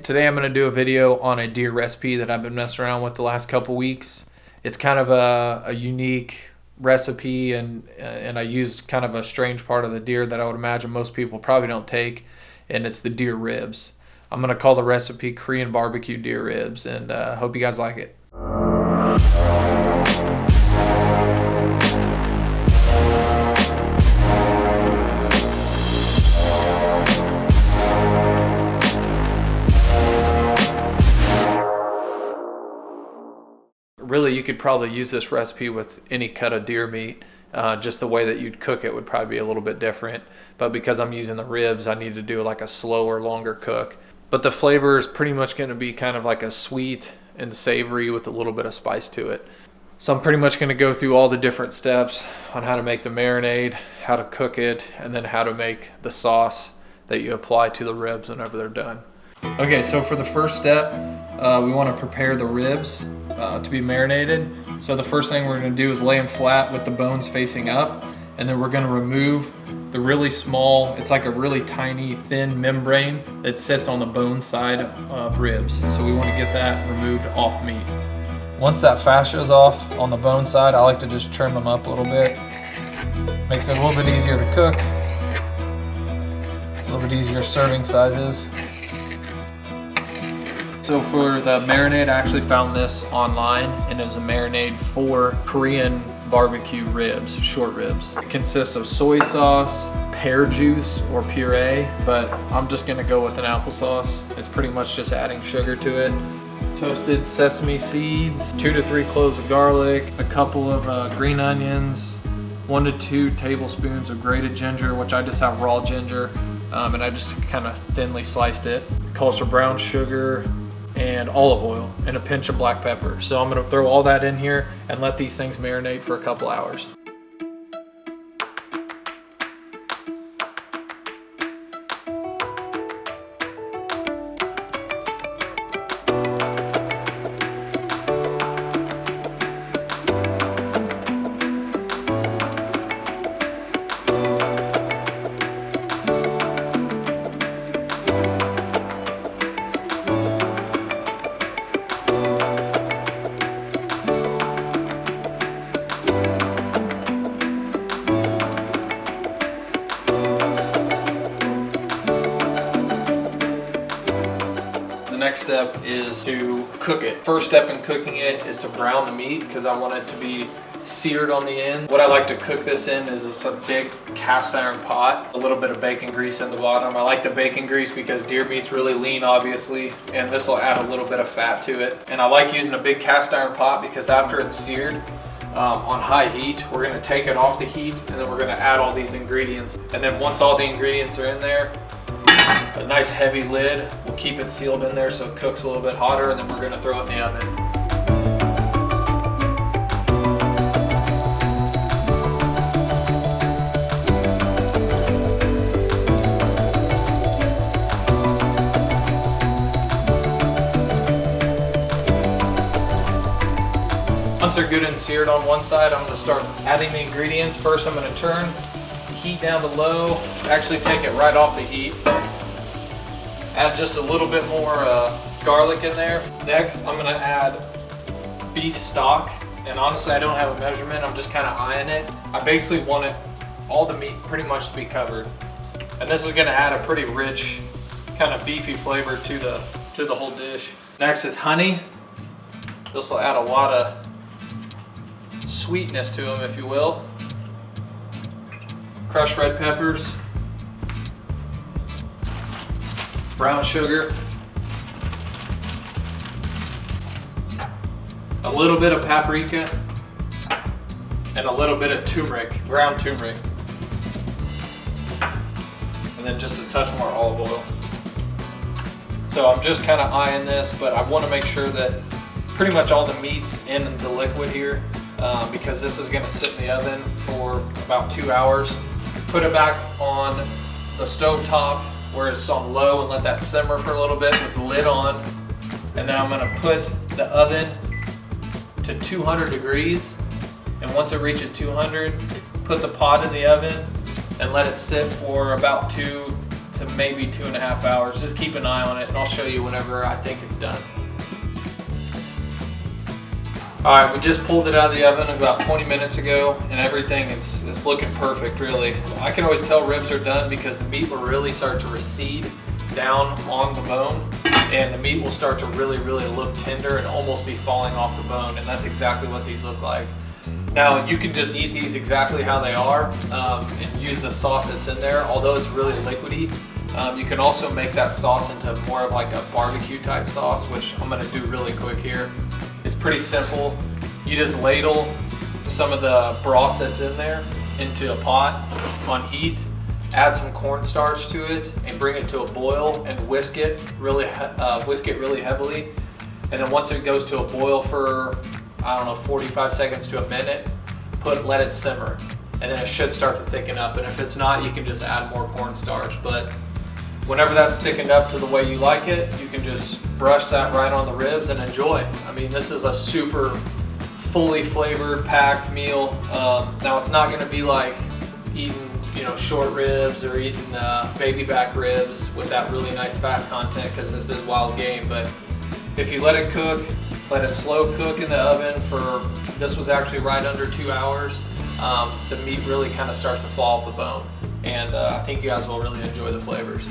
Today I'm going to do a video on a deer recipe that I've been messing around with the last couple weeks. It's kind of a unique recipe, and I used kind of a strange part of the deer that I would imagine most people probably don't take, and it's the deer ribs. I'm going to call the recipe Korean BBQ Deer Ribs, and hope you guys like it. Really, you could probably use this recipe with any cut of deer meat. Just the way that you'd cook it would probably be a little bit different. But because I'm using the ribs, I need to do like a slower, longer cook. But the flavor is pretty much going to be kind of like a sweet and savory with a little bit of spice to it. So I'm pretty much going to go through all the different steps on how to make the marinade, how to cook it, and then how to make the sauce that you apply to the ribs whenever they're done. Okay, so for the first step, we want to prepare the ribs to be marinated. So the first thing we're going to do is lay them flat with the bones facing up, and then we're going to remove the really small, it's like a really tiny thin membrane that sits on the bone side of ribs. So we want to get that removed off the meat. Once that fascia is off on the bone side, I like to just trim them up a little bit. Makes it a little bit easier to cook, a little bit easier serving sizes. So for the marinade, I actually found this online, and it was a marinade for Korean barbecue ribs, short ribs. It consists of soy sauce, pear juice or puree, but I'm just gonna go with an applesauce. It's pretty much just adding sugar to it. Toasted sesame seeds, 2 to 3 cloves of garlic, a couple of green onions, 1 to 2 tablespoons of grated ginger, which I just have raw ginger, and I just kind of thinly sliced it. Calls for brown sugar, and olive oil, and a pinch of black pepper. So I'm gonna throw all that in here and let these things marinate for a couple hours. The next step is to cook it. First step in cooking it is to brown the meat because I want it to be seared on the end. What I like to cook this in is just a big cast iron pot, a little bit of bacon grease in the bottom. I like the bacon grease because deer meat's really lean, obviously, and this will add a little bit of fat to it. And I like using a big cast iron pot because after it's seared on high heat, we're gonna take it off the heat, and then we're gonna add all these ingredients. And then once all the ingredients are in there, a nice heavy lid will keep it sealed in there so it cooks a little bit hotter, and then we're going to throw it in the oven. Once they're good and seared on one side, I'm going to start adding the ingredients. First, I'm going to turn the heat down to low, actually take it right off the heat. Add just a little bit more garlic in there. Next, I'm gonna add beef stock. And honestly, I don't have a measurement, I'm just kind of eyeing it. I basically want all the meat pretty much to be covered. And this is gonna add a pretty rich, kind of beefy flavor to the whole dish. Next is honey. This will add a lot of sweetness to them, if you will. Crushed red peppers. Brown sugar, a little bit of paprika, and a little bit of turmeric, ground turmeric, and then just a touch more olive oil. So I'm just kind of eyeing this, but I want to make sure that pretty much all the meat's in the liquid here, because this is going to sit in the oven for about 2 hours. Put it back on the stove top where it's on low and let that simmer for a little bit with the lid on. And then I'm gonna put the oven to 200 degrees. And once it reaches 200, put the pot in the oven and let it sit for about 2 to maybe 2.5 hours. Just keep an eye on it, and I'll show you whenever I think it's done. All right, we just pulled it out of the oven about 20 minutes ago, and everything is looking perfect, really. I can always tell ribs are done because the meat will really start to recede down on the bone, and the meat will start to really look tender and almost be falling off the bone, and that's exactly what these look like. Now, you can just eat these exactly how they are and use the sauce that's in there. Although it's really liquidy, you can also make that sauce into more of like a barbecue type sauce, which I'm gonna do really quick here. It's pretty simple. You just ladle some of the broth that's in there into a pot on heat, add some cornstarch to it, and bring it to a boil and whisk it really heavily. And then once it goes to a boil for, I don't know, 45 seconds to a minute, let it simmer, and then it should start to thicken up. And if it's not, you can just add more cornstarch. But whenever that's thickened up to the way you like it, you can just brush that right on the ribs and enjoy. I mean, this is a super fully flavored, packed meal. Now, it's not going to be like eating, short ribs or eating baby back ribs with that really nice fat content, because this is wild game. But if you let it cook, let it slow cook in the oven for, this was actually right under 2 hours, the meat really kind of starts to fall off the bone. And I think you guys will really enjoy the flavors.